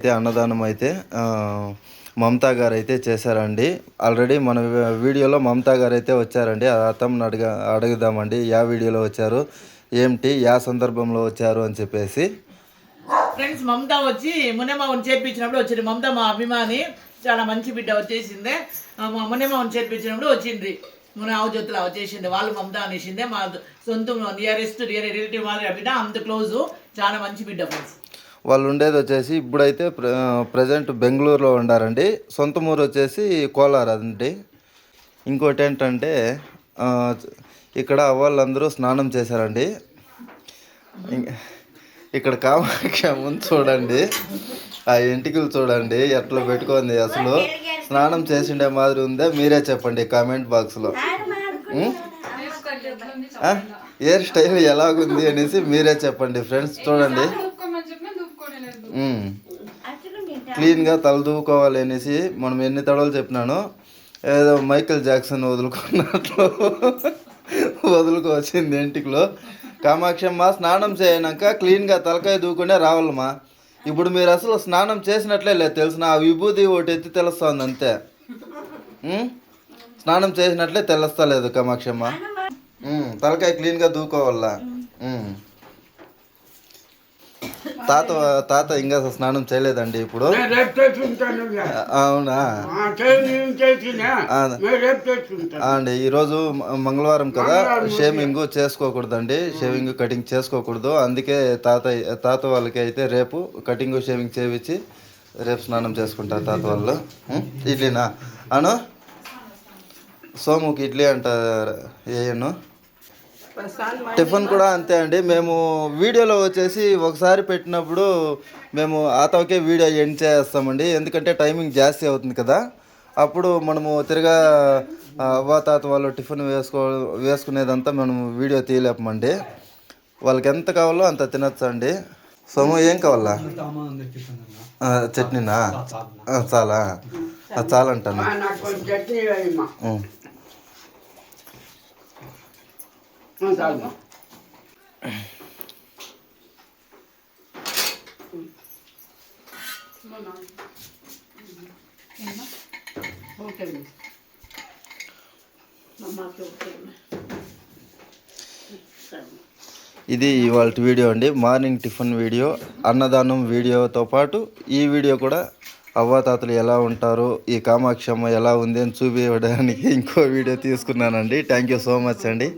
అయితే అన్నదానం అయితే మమతా గారు అయితే చేశారండి. ఆల్రెడీ మన వీడియోలో మమతా గారు అయితే వచ్చారండి. అతను అడుగుదామండి యా వీడియోలో వచ్చారు, ఏమిటి, యా సందర్భంలో వచ్చారు అని చెప్పేసి. ఫ్రెండ్స్, మమతా వచ్చి మునేమావని చేర్పించినప్పుడు వచ్చింది. మమతా మా అభిమాని, చాలా మంచి బిడ్డ వచ్చేసిందే. మా మునేమావని చేర్పించినప్పుడు వచ్చింది. మన అవజొత్తులా వచ్చేసింది. వాళ్ళు మమతా అనేసిందే. మా సొంత నియరెస్ట్ రిలేటివ్ మాదిరి బిడ్డ, అంత క్లోజు, చాలా మంచి బిడ్డ ఫ్రెండ్స్. వాళ్ళు ఉండేది వచ్చేసి ఇప్పుడైతే ప్రజెంట్ బెంగళూరులో ఉండారండి. సొంత ఊరు వచ్చేసి కోలార్ అండి. ఇంకోటి ఏంటంటే ఇక్కడ వాళ్ళందరూ స్నానం చేశారండి. ఇక్కడ కామాఖ్య ముందు చూడండి, ఆ ఎంటికలు చూడండి ఎట్లా పెట్టుకుంది. అసలు స్నానం చేసిండే మాదిరి ఉందా? మీరే చెప్పండి కామెంట్ బాక్స్లో. హెయిర్ స్టైల్ ఎలాగుంది అనేసి మీరే చెప్పండి ఫ్రెండ్స్. చూడండి, క్లీన్గా తలదూకోవాలి అనేసి మనం ఎన్ని తడవలు చెప్పినాను. ఏదో మైకేల్ జాక్సన్ వదులుకున్నట్లు వదులుకోవచ్చింది ఎంటికలో. కామాక్షమ్మ, స్నానం చేయనాక క్లీన్గా తలకాయ దూకునే రావాలమ్మా. ఇప్పుడు మీరు అసలు స్నానం చేసినట్లే లేదు తెలిసిన, ఆ విభూతి ఒకటి ఎత్తి తెలుస్తుంది అంతే. స్నానం చేసినట్లే తెలుస్తలేదు కామాక్షమ్మ. తలకాయ క్లీన్గా దూకోవాలా. తాత ఇంకా స్నానం చేయలేదండి ఇప్పుడు. అవునా అండి. ఈరోజు మంగళవారం కదా, షేవింగ్ చేసుకోకూడదండి. షేవింగ్ కటింగ్ చేసుకోకూడదు. అందుకే తాత వాళ్ళకి అయితే రేపు కటింగ్ షేవింగ్ చేయించి రేపు స్నానం చేసుకుంటారు తాత వాళ్ళు. ఇడ్లీనా అను? సోముకి ఇడ్లీ అంటారు. ఏను టిఫిన్ కూడా అంతే అండి. మేము వీడియోలో వచ్చేసి ఒకసారి పెట్టినప్పుడు మేము ఆతవకే వీడియో ఎండ్ చేస్తామండి. ఎందుకంటే టైమింగ్ జాస్తి అవుతుంది కదా. అప్పుడు మనము తిరగా అవ్వ తాత వాళ్ళు టిఫిన్ వేసుకునేదంతా మనము వీడియో తీయలేపమండి. వాళ్ళకి ఎంత కావాలో అంత తినచ్చు అండి. సోము ఏం కావాలా? చట్నీనా? చాలా చాలంటాను. ఇది ఇవాళ వీడియో అండి. మార్నింగ్ టిఫిన్ వీడియో, అన్నదానం వీడియోతో పాటు ఈ వీడియో కూడా అవ్వాతాతలు ఎలా ఉంటారు, ఈ కామాక్షమ్మ ఎలా ఉంది అని చూపించడానికి ఇంకో వీడియో తీసుకున్నానండి. థ్యాంక్ యూ సో మచ్ అండి.